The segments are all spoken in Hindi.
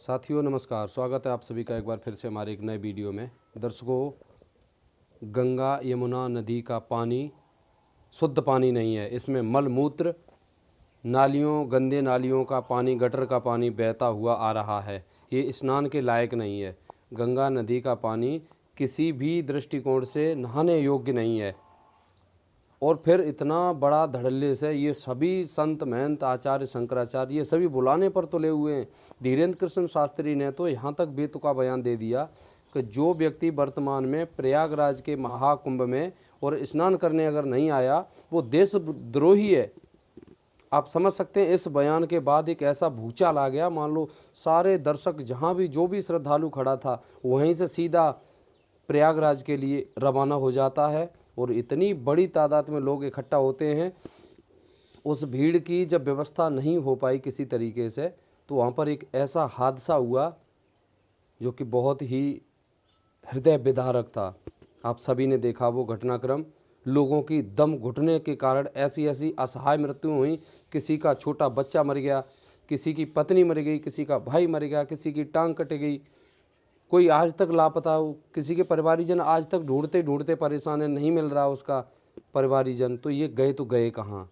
साथियों नमस्कार, स्वागत है आप सभी का एक बार फिर से हमारे एक नए वीडियो में। दर्शकों, गंगा यमुना नदी का पानी शुद्ध पानी नहीं है। इसमें मल मूत्र, नालियों, गंदे नालियों का पानी, गटर का पानी बहता हुआ आ रहा है। ये स्नान के लायक नहीं है। गंगा नदी का पानी किसी भी दृष्टिकोण से नहाने योग्य नहीं है। और फिर इतना बड़ा धड़ल्ले से ये सभी संत महंत आचार्य शंकराचार्य ये सभी बुलाने पर तुले हुए हैं। धीरेन्द्र कृष्ण शास्त्री ने तो यहाँ तक बेतुका बयान दे दिया कि जो व्यक्ति वर्तमान में प्रयागराज के महाकुंभ में और स्नान करने अगर नहीं आया वो देशद्रोही है। आप समझ सकते हैं, इस बयान के बाद एक ऐसा भूचाल आ गया, मान लो सारे दर्शक जहाँ भी जो भी श्रद्धालु खड़ा था वहीं से सीधा प्रयागराज के लिए रवाना हो जाता है। और इतनी बड़ी तादाद में लोग इकट्ठा होते हैं, उस भीड़ की जब व्यवस्था नहीं हो पाई किसी तरीके से, तो वहाँ पर एक ऐसा हादसा हुआ जो कि बहुत ही हृदय विदारक था। आप सभी ने देखा वो घटनाक्रम। लोगों की दम घुटने के कारण ऐसी ऐसी असहाय मृत्यु हुई। किसी का छोटा बच्चा मर गया, किसी की पत्नी मर गई, किसी का भाई मर गया, किसी की टांग कट गई, कोई आज तक लापता हो, किसी के परिवारीजन आज तक ढूंढते ढूंढते परेशान है, नहीं मिल रहा उसका परिवारीजन। तो गए कहाँ।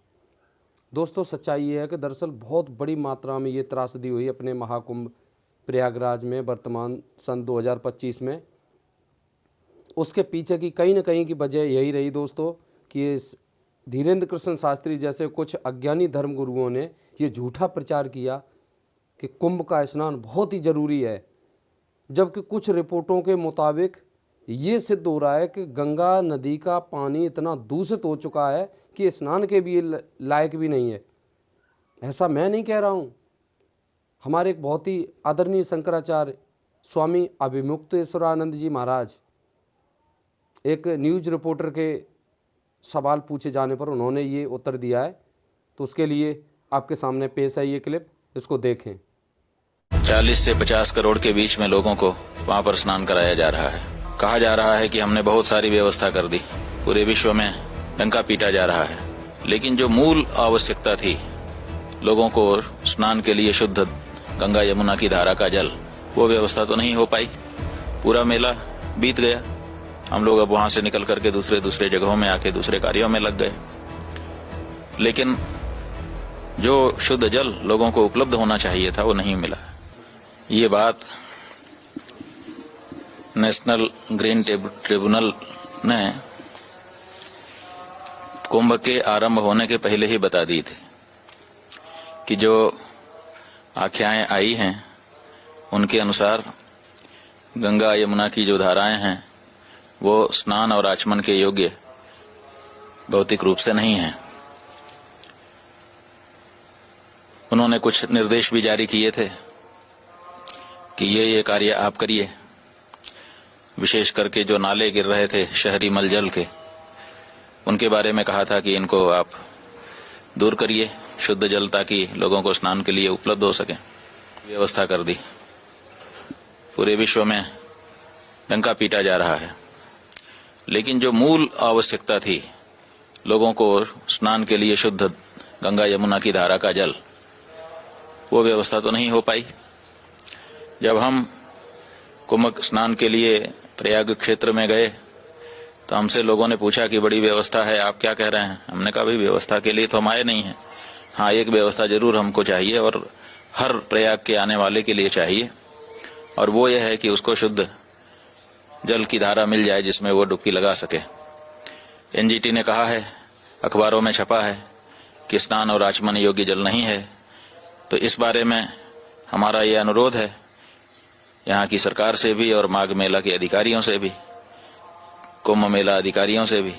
दोस्तों, सच्चाई ये है कि दरअसल बहुत बड़ी मात्रा में ये त्रासदी हुई अपने महाकुंभ प्रयागराज में वर्तमान सन 2025 में। उसके पीछे की कहीं न कहीं की वजह यही रही दोस्तों कि धीरेन्द्र कृष्ण शास्त्री जैसे कुछ अज्ञानी धर्मगुरुओं ने ये झूठा प्रचार किया कि कुंभ का स्नान बहुत ही ज़रूरी है, जबकि कुछ रिपोर्टों के मुताबिक ये सिद्ध हो रहा है कि गंगा नदी का पानी इतना दूषित हो चुका है कि स्नान के भी लायक भी नहीं है। ऐसा मैं नहीं कह रहा हूँ। हमारे एक बहुत ही आदरणीय शंकराचार्य स्वामी अभिमुक्तेश्वरानंद जी महाराज, एक न्यूज़ रिपोर्टर के सवाल पूछे जाने पर उन्होंने ये उत्तर दिया है, तो उसके लिए आपके सामने पेश है ये क्लिप, इसको देखें। 40 से 50 करोड़ के बीच में लोगों को वहां पर स्नान कराया जा रहा है। कहा जा रहा है कि हमने बहुत सारी व्यवस्था कर दी, पूरे विश्व में डंका पीटा जा रहा है, लेकिन जो मूल आवश्यकता थी लोगों को स्नान के लिए शुद्ध गंगा यमुना की धारा का जल, वो व्यवस्था तो नहीं हो पाई। पूरा मेला बीत गया। हम लोग अब वहां से निकल करके दूसरे जगहों में आके दूसरे कार्यों में लग गए, लेकिन जो शुद्ध जल लोगों को उपलब्ध होना चाहिए था वो नहीं मिला। ये बात नेशनल ग्रीन ट्रिब्यूनल ने कुंभ के आरंभ होने के पहले ही बता दी थी कि जो आख्याएं आई हैं उनके अनुसार गंगा यमुना की जो धाराएं हैं वो स्नान और आचमन के योग्य भौतिक रूप से नहीं हैं। उन्होंने कुछ निर्देश भी जारी किए थे कि ये कार्य आप करिए। विशेष करके जो नाले गिर रहे थे शहरी मलजल के, उनके बारे में कहा था कि इनको आप दूर करिए शुद्ध जल, ताकि लोगों को स्नान के लिए उपलब्ध हो सके। व्यवस्था कर दी। पूरे विश्व में डंका पीटा जा रहा है, लेकिन जो मूल आवश्यकता थी लोगों को स्नान के लिए शुद्ध गंगा यमुना की धारा का जल, वो व्यवस्था तो नहीं हो पाई। जब हम कुंभ स्नान के लिए प्रयाग क्षेत्र में गए तो हमसे लोगों ने पूछा कि बड़ी व्यवस्था है, आप क्या कह रहे हैं। हमने कहा भाई व्यवस्था के लिए तो हम आए नहीं हैं। हाँ, एक व्यवस्था जरूर हमको चाहिए और हर प्रयाग के आने वाले के लिए चाहिए, और वो ये है कि उसको शुद्ध जल की धारा मिल जाए जिसमें वो डुबकी लगा सके। एनजीटी ने कहा है, अखबारों में छपा है कि स्नान और आचमन योग्य जल नहीं है। तो इस बारे में हमारा ये अनुरोध है यहाँ की सरकार से भी और माघ मेला के अधिकारियों से भी, कुंभ मेला अधिकारियों से भी,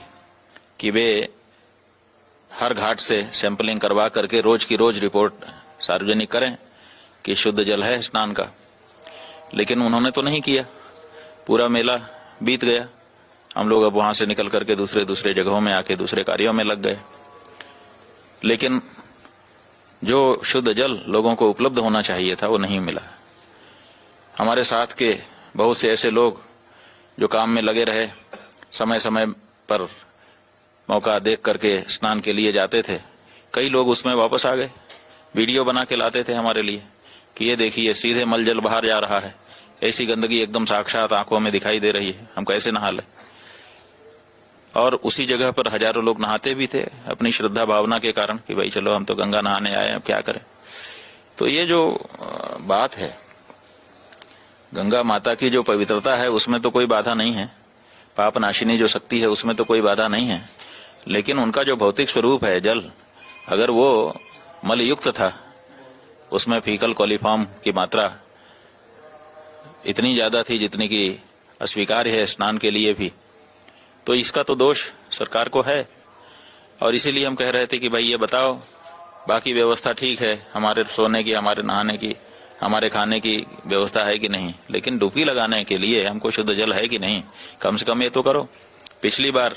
कि वे हर घाट से सैंपलिंग करवा करके रोज की रोज रिपोर्ट सार्वजनिक करें कि शुद्ध जल है स्नान का। लेकिन उन्होंने तो नहीं किया। पूरा मेला बीत गया। हम लोग अब वहां से निकल करके दूसरे जगहों में आके दूसरे कार्यों में लग गए, लेकिन जो शुद्ध जल लोगों को उपलब्ध होना चाहिए था वो नहीं मिला। हमारे साथ के बहुत से ऐसे लोग जो काम में लगे रहे, समय समय पर मौका देख करके स्नान के लिए जाते थे, कई लोग उसमें वापस आ गए, वीडियो बना के लाते थे हमारे लिए कि ये देखिए सीधे मल जल बाहर जा रहा है, ऐसी गंदगी एकदम साक्षात आंखों में दिखाई दे रही है, हम कैसे नहा लें। और उसी जगह पर हजारों लोग नहाते भी थे अपनी श्रद्धा भावना के कारण कि भाई चलो हम तो गंगा नहाने आए, अब क्या करें। तो ये जो बात है, गंगा माता की जो पवित्रता है उसमें तो कोई बाधा नहीं है, पाप नाशिनी जो शक्ति है उसमें तो कोई बाधा नहीं है, लेकिन उनका जो भौतिक स्वरूप है जल, अगर वो मल युक्त था, उसमें फीकल कोलिफॉर्म की मात्रा इतनी ज्यादा थी जितनी की अस्वीकार्य है स्नान के लिए भी, तो इसका तो दोष सरकार को है। और इसीलिए हम कह रहे थे कि भाई ये बताओ, बाकी व्यवस्था ठीक है, हमारे सोने की, हमारे नहाने की, हमारे खाने की व्यवस्था है कि नहीं, लेकिन डुबकी लगाने के लिए हमको शुद्ध जल है कि नहीं, कम से कम ये तो करो। पिछली बार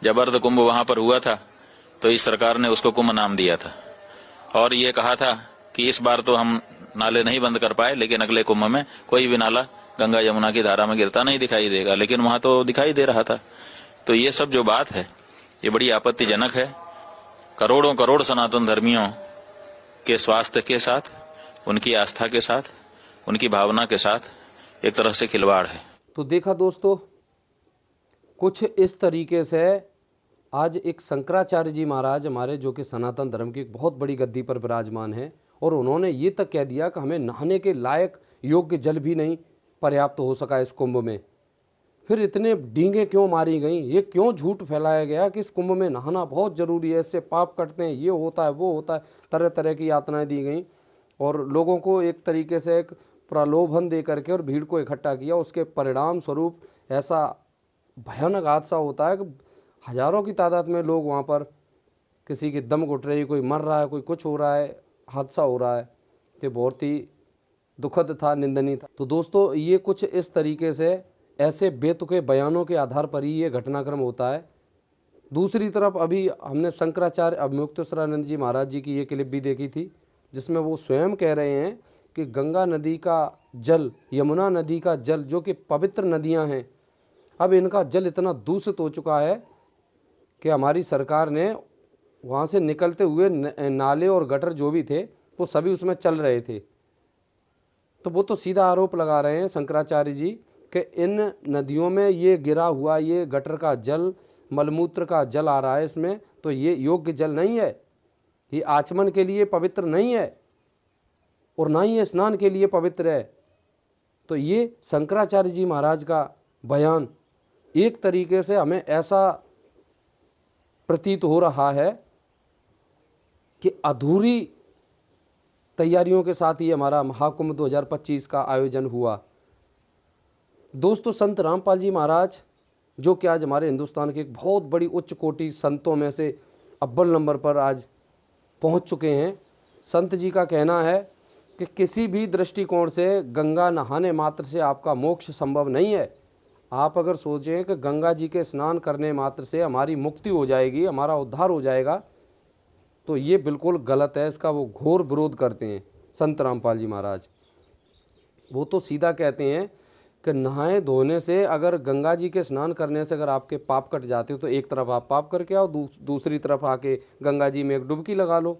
जब अर्ध कुंभ वहां पर हुआ था तो इस सरकार ने उसको कुंभ नाम दिया था और ये कहा था कि इस बार तो हम नाले नहीं बंद कर पाए, लेकिन अगले कुंभ में कोई भी नाला गंगा यमुना की धारा में गिरता नहीं दिखाई देगा, लेकिन वहां तो दिखाई दे रहा था। तो ये सब जो बात है ये बड़ी आपत्तिजनक है। करोड़ों करोड़ सनातन धर्मियों के स्वास्थ्य के साथ, उनकी आस्था के साथ, उनकी भावना के साथ एक तरह से खिलवाड़ है। तो देखा दोस्तों, कुछ इस तरीके से आज एक शंकराचार्य जी महाराज हमारे, जो कि सनातन धर्म की एक बहुत बड़ी गद्दी पर विराजमान है, और उन्होंने ये तक कह दिया कि हमें नहाने के लायक योग्य जल भी नहीं पर्याप्त हो सका इस कुंभ में। फिर इतने डींगे क्यों मारी गई, ये क्यों झूठ फैलाया गया कि इस कुंभ में नहाना बहुत ज़रूरी है, इससे पाप कटते हैं, ये होता है वो होता है, तरह तरह की यातनाएं दी गई और लोगों को एक तरीके से एक प्रलोभन दे करके और भीड़ को इकट्ठा किया। उसके परिणाम स्वरूप ऐसा भयानक हादसा होता है कि हज़ारों की तादाद में लोग वहाँ पर, किसी की दम घुट रही, कोई मर रहा है, कोई कुछ हो रहा है, हादसा हो रहा है, कि बहुत ही दुखद था, निंदनीय था। तो दोस्तों, ये कुछ इस तरीके से ऐसे बेतुके बयानों के आधार पर ही ये घटनाक्रम होता है। दूसरी तरफ अभी हमने शंकराचार्य अवमुक्तेश्वरानंद जी महाराज जी की ये क्लिप भी देखी थी, जिसमें वो स्वयं कह रहे हैं कि गंगा नदी का जल, यमुना नदी का जल, जो कि पवित्र नदियां हैं, अब इनका जल इतना दूषित हो चुका है कि हमारी सरकार ने वहाँ से निकलते हुए नाले और गटर जो भी थे वो सभी उसमें चल रहे थे। तो वो तो सीधा आरोप लगा रहे हैं शंकराचार्य जी कि इन नदियों में ये गिरा हुआ, ये गटर का जल, मलमूत्र का जल आ रहा है इसमें, तो ये योग्य जल नहीं है, ये आचमन के लिए पवित्र नहीं है और ना ही ये स्नान के लिए पवित्र है। तो ये शंकराचार्य जी महाराज का बयान एक तरीके से हमें ऐसा प्रतीत हो रहा है कि अधूरी तैयारियों के साथ ही हमारा महाकुंभ 2025 का आयोजन हुआ। दोस्तों, संत रामपाल जी महाराज, जो कि आज हमारे हिंदुस्तान के एक बहुत बड़ी उच्च कोटि संतों में से अव्वल नंबर पर आज पहुंच चुके हैं। संत जी का कहना है कि किसी भी दृष्टिकोण से गंगा नहाने मात्र से आपका मोक्ष संभव नहीं है। आप अगर सोचें कि गंगा जी के स्नान करने मात्र से हमारी मुक्ति हो जाएगी, हमारा उद्धार हो जाएगा, तो ये बिल्कुल गलत है। इसका वो घोर विरोध करते हैं संत रामपाल जी महाराज। वो तो सीधा कहते हैं कि नहाए धोने से, अगर गंगा जी के स्नान करने से अगर आपके पाप कट जाते हो तो एक तरफ आप पाप करके आओ, दूसरी तरफ आके गंगा जी में एक डुबकी लगा लो।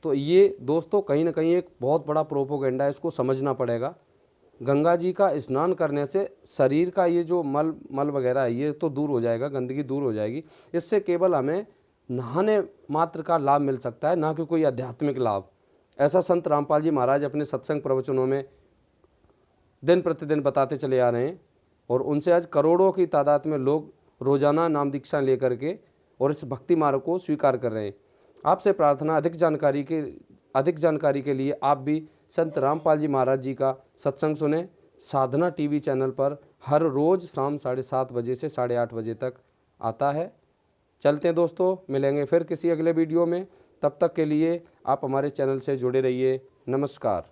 तो ये दोस्तों कहीं ना कहीं एक बहुत बड़ा प्रोपोगेंडा है, इसको समझना पड़ेगा। गंगा जी का स्नान करने से शरीर का ये जो मल वगैरह है ये तो दूर हो जाएगा, गंदगी दूर हो जाएगी। इससे केवल हमें नहाने मात्र का लाभ मिल सकता है, ना कि कोई आध्यात्मिक लाभ। ऐसा संत रामपाल जी महाराज अपने सत्संग प्रवचनों में दिन प्रतिदिन बताते चले आ रहे हैं और उनसे आज करोड़ों की तादाद में लोग रोजाना नाम दीक्षा लेकर के और इस भक्ति मार्ग को स्वीकार कर रहे हैं। आपसे प्रार्थना, अधिक जानकारी के लिए आप भी संत रामपाल जी महाराज जी का सत्संग सुने। साधना टीवी चैनल पर हर रोज़ शाम 7:30 बजे से 8:30 बजे तक आता है। चलते हैं दोस्तों, मिलेंगे फिर किसी अगले वीडियो में। तब तक के लिए आप हमारे चैनल से जुड़े रहिए। नमस्कार।